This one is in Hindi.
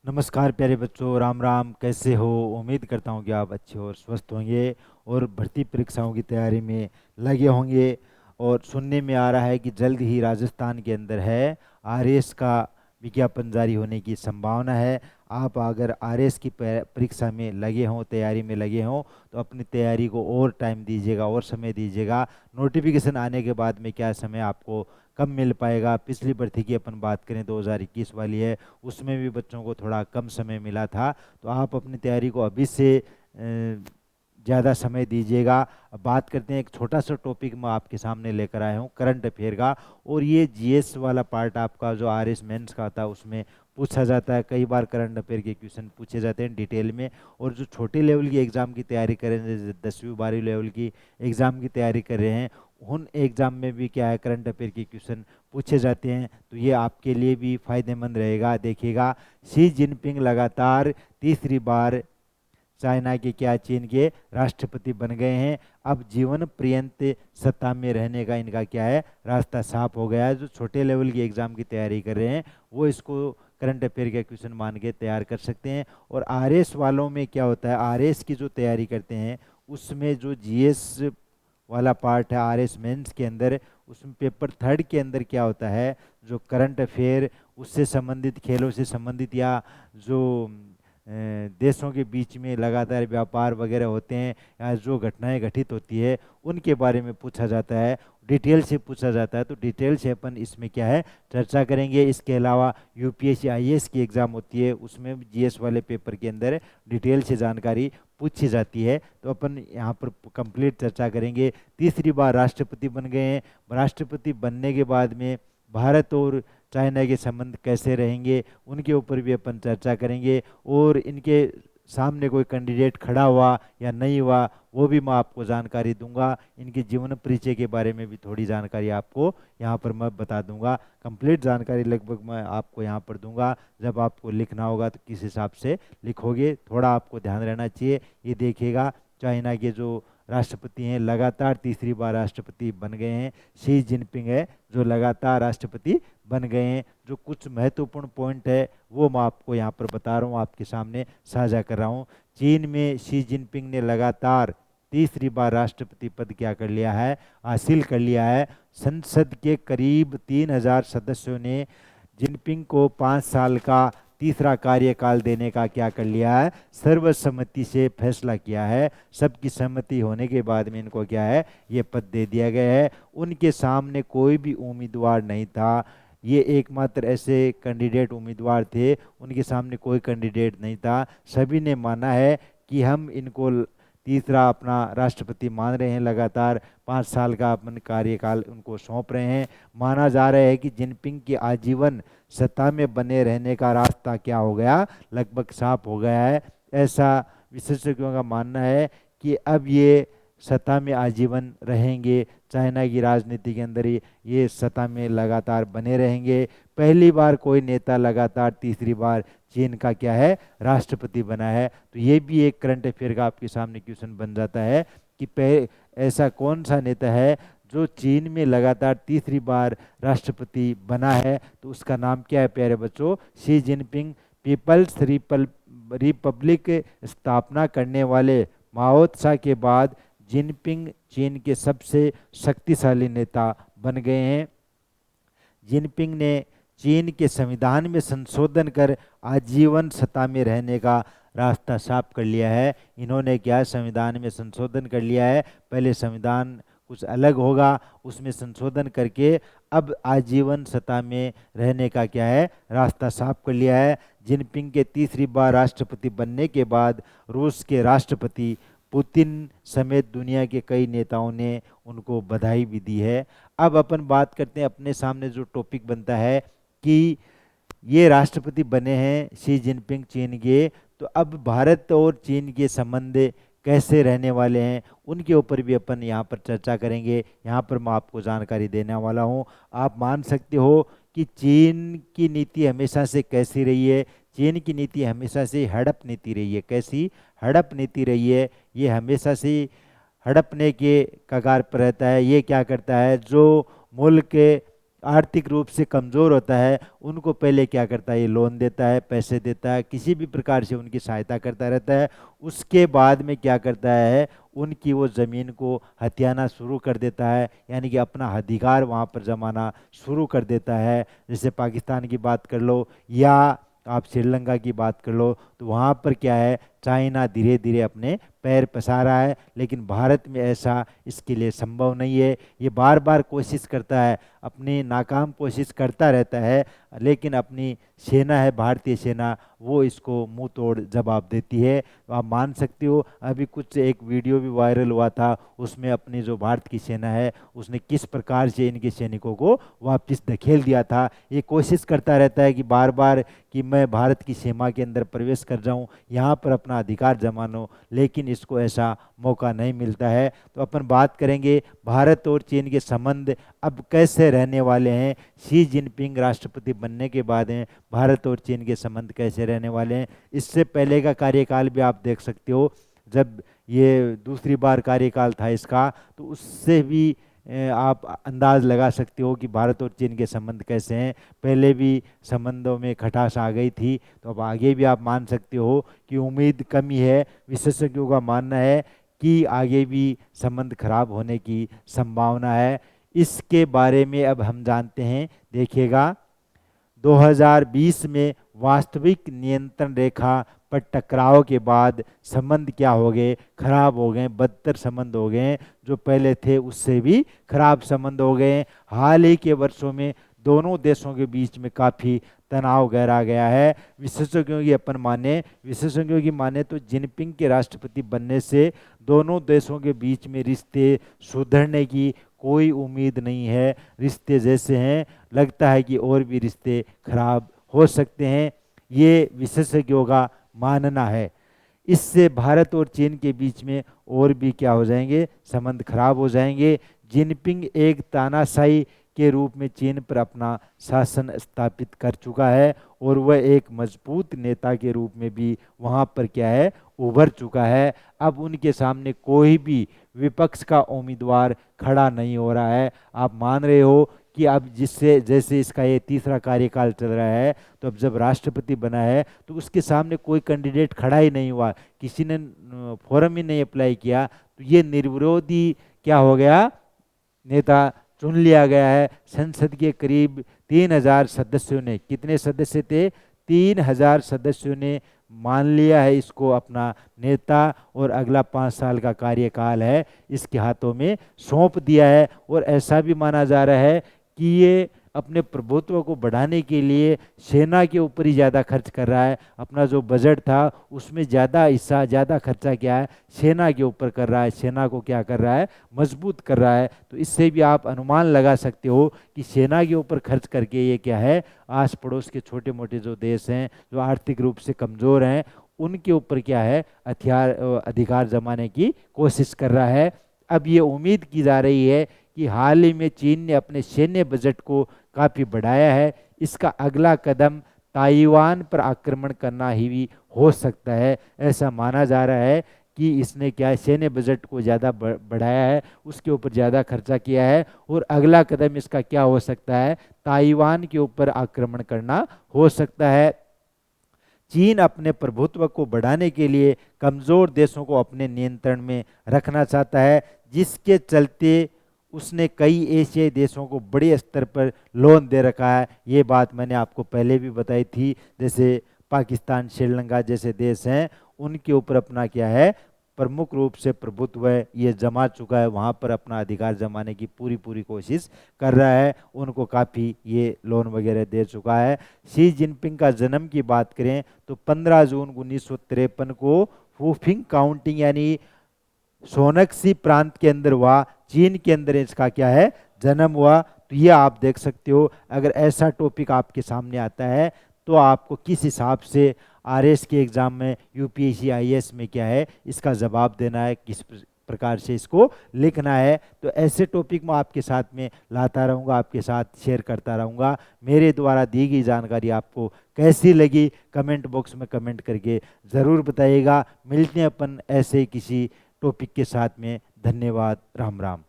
नमस्कार प्यारे बच्चों, राम राम। कैसे हो? उम्मीद करता हूँ कि आप अच्छे और स्वस्थ होंगे और भर्ती परीक्षाओं की तैयारी में लगे होंगे। और सुनने में आ रहा है कि जल्द ही राजस्थान के अंदर है आरएएस का विज्ञापन जारी होने की संभावना है। आप अगर आरएएस की परीक्षा में लगे हों, तैयारी में लगे हों, तो अपनी तैयारी को और टाइम दीजिएगा और समय दीजिएगा। नोटिफिकेशन आने के बाद में क्या समय आपको कम मिल पाएगा। पिछली भर्ती की अपन बात करें 2021 वाली है, उसमें भी बच्चों को थोड़ा कम समय मिला था। तो आप अपनी तैयारी को अभी से ज़्यादा समय दीजिएगा। अब बात करते हैं, एक छोटा सा टॉपिक मैं आपके सामने लेकर आया हूँ करंट अफेयर का। और ये जीएस वाला पार्ट आपका जो आरएस मेंस का था उसमें पूछा जाता है। कई बार करंट अफेयर के क्वेश्चन पूछे जाते हैं डिटेल में। और जो छोटे लेवल की एग्ज़ाम की तैयारी कर रहे हैं, जैसे 10वीं 12वीं लेवल की एग्ज़ाम की तैयारी कर रहे हैं, उन एग्ज़ाम में भी क्या है, करंट अफेयर के क्वेश्चन पूछे जाते हैं। तो ये आपके लिए भी फायदेमंद रहेगा। देखिएगा, शी जिनपिंग लगातार तीसरी बार चाइना के क्या चीन के राष्ट्रपति बन गए हैं। अब जीवन पर्यंत सत्ता में रहने का इनका क्या है, रास्ता साफ हो गया है। जो छोटे लेवल की एग्जाम की तैयारी कर रहे हैं वो इसको करंट अफेयर के क्वेश्चन मान के तैयार कर सकते हैं। और आरएस वालों में क्या होता है, आरएस की जो तैयारी करते हैं उसमें जो जीएस वाला पार्ट है आरएस मेंस के अंदर, उसमें पेपर थर्ड के अंदर क्या होता है, जो करंट अफेयर उससे संबंधित, खेलों से संबंधित, या जो देशों के बीच में लगातार व्यापार वगैरह होते हैं या जो घटनाएं घटित होती है उनके बारे में पूछा जाता है, डिटेल से पूछा जाता है। तो डिटेल से अपन इसमें क्या है, चर्चा करेंगे। इसके अलावा यूपीएससी आईएएस की एग्ज़ाम होती है, उसमें भी जीएस वाले पेपर के अंदर डिटेल से जानकारी पूछी जाती है। तो अपन यहाँ पर कंप्लीट चर्चा करेंगे। तीसरी बार राष्ट्रपति बन गए हैं। राष्ट्रपति बनने के बाद में भारत और चाइना के संबंध कैसे रहेंगे, उनके ऊपर भी अपन चर्चा करेंगे। और इनके सामने कोई कैंडिडेट खड़ा हुआ या नहीं हुआ वो भी मैं आपको जानकारी दूंगा। इनके जीवन परिचय के बारे में भी थोड़ी जानकारी आपको यहाँ पर मैं बता दूंगा। कंप्लीट जानकारी लगभग मैं आपको यहाँ पर दूंगा। जब आपको लिखना होगा तो किस हिसाब से लिखोगे, थोड़ा आपको ध्यान रहना चाहिए। ये देखिएगा, चाइना के जो राष्ट्रपति हैं लगातार तीसरी बार राष्ट्रपति बन गए हैं, शी जिनपिंग है जो लगातार राष्ट्रपति बन गए हैं। जो कुछ महत्वपूर्ण पॉइंट है वो मैं आपको यहाँ पर बता रहा हूँ, आपके सामने साझा कर रहा हूँ। चीन में शी जिनपिंग ने लगातार तीसरी बार राष्ट्रपति पद क्या कर लिया है, हासिल कर लिया है। संसद के करीब 3000 सदस्यों ने जिनपिंग को 5 साल का तीसरा कार्यकाल देने का क्या कर लिया है, सर्वसम्मति से फैसला किया है। सबकी सहमति होने के बाद में इनको क्या है, ये पद दे दिया गया है। उनके सामने कोई भी उम्मीदवार नहीं था। ये एकमात्र ऐसे कैंडिडेट उम्मीदवार थे, उनके सामने कोई कैंडिडेट नहीं था। सभी ने माना है कि हम इनको तीसरा अपना राष्ट्रपति मान रहे हैं। लगातार 5 साल का अपन कार्यकाल उनको सौंप रहे हैं। माना जा रहा है कि जिनपिंग की आजीवन सत्ता में बने रहने का रास्ता क्या हो गया, लगभग साफ हो गया है। ऐसा विशेषज्ञों का मानना है कि अब ये सत्ता में आजीवन रहेंगे। चाइना की राजनीति के अंदर ये सत्ता में लगातार बने रहेंगे। पहली बार कोई नेता लगातार तीसरी बार चीन का क्या है, राष्ट्रपति बना है। तो ये भी एक करंट अफेयर का आपके सामने क्वेश्चन बन जाता है कि ऐसा कौन सा नेता है जो चीन में लगातार तीसरी बार राष्ट्रपति बना है। तो उसका नाम क्या है प्यारे बच्चों, शी जिनपिंग। पीपल्स रिपब्लिक स्थापना करने वाले माओ त्सा के बाद जिनपिंग चीन के सबसे शक्तिशाली नेता बन गए हैं। जिनपिंग ने चीन के संविधान में संशोधन कर आजीवन सत्ता में रहने का रास्ता साफ कर लिया है। इन्होंने क्या, संविधान में संशोधन कर लिया है। पहले संविधान कुछ अलग होगा, उसमें संशोधन करके अब आजीवन सत्ता में रहने का क्या है, रास्ता साफ कर लिया है। जिनपिंग के तीसरी बार राष्ट्रपति बनने के बाद रूस के राष्ट्रपति पुतिन समेत दुनिया के कई नेताओं ने उनको बधाई भी दी है। अब अपन बात करते हैं, अपने सामने जो टॉपिक बनता है कि ये राष्ट्रपति बने हैं शी जिनपिंग चीन के, तो अब भारत और चीन के संबंध कैसे रहने वाले हैं उनके ऊपर भी अपन यहाँ पर चर्चा करेंगे। यहाँ पर मैं आपको जानकारी देने वाला हूँ। आप मान सकते हो कि चीन की नीति हमेशा से कैसी रही है। चीन की नीति हमेशा से हड़प नीति रही है। कैसी हड़प नीति रही है, ये हमेशा से हड़पने के कगार पर रहता है। ये क्या करता है, जो मुल्क आर्थिक रूप से कमज़ोर होता है उनको पहले क्या करता है, ये लोन देता है, पैसे देता है, किसी भी प्रकार से उनकी सहायता करता रहता है। उसके बाद में क्या करता है, उनकी वो ज़मीन को हथियाना शुरू कर देता है, यानी कि अपना अधिकार वहाँ पर जमाना शुरू कर देता है। जैसे पाकिस्तान की बात कर लो या आप श्रीलंका की बात कर लो, तो वहाँ पर क्या है, चाइना धीरे धीरे अपने पैर पसार रहा है, लेकिन भारत में ऐसा इसके लिए संभव नहीं है। ये बार बार कोशिश करता है, अपनी नाकाम कोशिश करता रहता है, लेकिन अपनी सेना है, भारतीय सेना, वो इसको मुंह तोड़ जवाब देती है। तो आप मान सकते हो, अभी कुछ एक वीडियो भी वायरल हुआ था, उसमें अपनी जो भारत की सेना है उसने किस प्रकार से इनके सैनिकों को वापस धकेल दिया था। ये कोशिश करता रहता है कि बार बार कि मैं भारत की सीमा के अंदर प्रवेश कर जाऊं, यहाँ पर अपना अधिकार जमा लूं, लेकिन इसको ऐसा मौका नहीं मिलता है। तो अपन बात करेंगे भारत और चीन के संबंध अब कैसे रहने वाले हैं। शी जिनपिंग राष्ट्रपति बनने के बाद हैं, भारत और चीन के संबंध कैसे रहने वाले हैं। इससे पहले का कार्यकाल भी आप देख सकते हो, जब ये दूसरी बार कार्यकाल था इसका, तो उससे भी आप अंदाज लगा सकते हो कि भारत और चीन के संबंध कैसे हैं। पहले भी संबंधों में खटास आ गई थी, तो अब आगे भी आप मान सकते हो कि उम्मीद कमी है। विशेषज्ञों का मानना है कि आगे भी संबंध खराब होने की संभावना है। इसके बारे में अब हम जानते हैं, देखिएगा 2020 में वास्तविक नियंत्रण रेखा पर टकराव के बाद संबंध क्या हो गए, खराब हो गए, बदतर संबंध हो गए, जो पहले थे उससे भी खराब संबंध हो गए। हाल ही के वर्षों में दोनों देशों के बीच में काफ़ी तनाव गहरा गया है। विशेषज्ञों की माने तो जिनपिंग के राष्ट्रपति बनने से दोनों देशों के बीच में रिश्ते सुधरने की कोई उम्मीद नहीं है। रिश्ते जैसे हैं, लगता है कि और भी रिश्ते खराब हो सकते हैं, ये विशेषज्ञों का मानना है। इससे भारत और चीन के बीच में और भी क्या हो जाएंगे, संबंध खराब हो जाएंगे। जिनपिंग एक तानाशाही के रूप में चीन पर अपना शासन स्थापित कर चुका है और वह एक मजबूत नेता के रूप में भी वहाँ पर क्या है, उभर चुका है। अब उनके सामने कोई भी विपक्ष का उम्मीदवार खड़ा नहीं हो रहा है। आप मान रहे हो कि अब जिससे जैसे इसका ये तीसरा कार्यकाल चल रहा है, तो अब जब राष्ट्रपति बना है तो उसके सामने कोई कैंडिडेट खड़ा ही नहीं हुआ, किसी ने फॉर्म ही नहीं अप्लाई किया, तो ये निर्विरोधी क्या हो गया, नेता चुन लिया गया है। संसद के करीब 3000 सदस्यों ने, कितने सदस्य थे, 3000 सदस्यों ने मान लिया है इसको अपना नेता, और अगला 5 साल का कार्यकाल है इसके हाथों में सौंप दिया है। और ऐसा भी माना जा रहा है कि ये अपने प्रभुत्व को बढ़ाने के लिए सेना के ऊपर ही ज़्यादा खर्च कर रहा है। अपना जो बजट था उसमें ज़्यादा हिस्सा, ज़्यादा खर्चा क्या है, सेना के ऊपर कर रहा है, सेना को क्या कर रहा है, मजबूत कर रहा है। तो इससे भी आप अनुमान लगा सकते हो कि सेना के ऊपर खर्च करके ये क्या है, आस पड़ोस के छोटे मोटे जो देश हैं, जो आर्थिक रूप से कमज़ोर हैं, उनके ऊपर क्या है, अधिकार जमाने की कोशिश कर रहा है। अब ये उम्मीद की जा रही है कि हाल ही में चीन ने अपने सैन्य बजट को काफ़ी बढ़ाया है। इसका अगला कदम ताइवान पर आक्रमण करना ही भी हो सकता है। ऐसा माना जा रहा है कि इसने क्या है, सैन्य बजट को ज़्यादा बढ़ाया है, उसके ऊपर ज़्यादा खर्चा किया है, और अगला कदम इसका क्या हो सकता है, ताइवान के ऊपर आक्रमण करना हो सकता है। चीन अपने प्रभुत्व को बढ़ाने के लिए कमज़ोर देशों को अपने नियंत्रण में रखना चाहता है, जिसके चलते उसने कई एशियाई देशों को बड़े स्तर पर लोन दे रखा है। ये बात मैंने आपको पहले भी बताई थी। जैसे पाकिस्तान, श्रीलंका जैसे देश हैं, उनके ऊपर अपना क्या है, प्रमुख रूप से प्रभुत्व है, ये जमा चुका है, वहाँ पर अपना अधिकार जमाने की पूरी पूरी कोशिश कर रहा है। उनको काफ़ी ये लोन वगैरह दे चुका है। शी जिनपिंग का जन्म की बात करें तो 15 जून 1953 को फूफिंग काउंटिंग यानी सोनक्सी प्रांत के अंदर हुआ, चीन के अंदर इसका क्या है, जन्म हुआ। तो ये आप देख सकते हो, अगर ऐसा टॉपिक आपके सामने आता है तो आपको किस हिसाब से आरएस के एग्जाम में, यूपीएससी आईएएस में क्या है, इसका जवाब देना है, किस प्रकार से इसको लिखना है। तो ऐसे टॉपिक मैं आपके साथ में लाता रहूँगा, आपके साथ शेयर करता रहूँगा। मेरे द्वारा दी गई जानकारी आपको कैसी लगी, कमेंट बॉक्स में कमेंट करके ज़रूर बताइएगा। मिलते हैं अपन ऐसे ही किसी टॉपिक के साथ में। धन्यवाद। राम राम।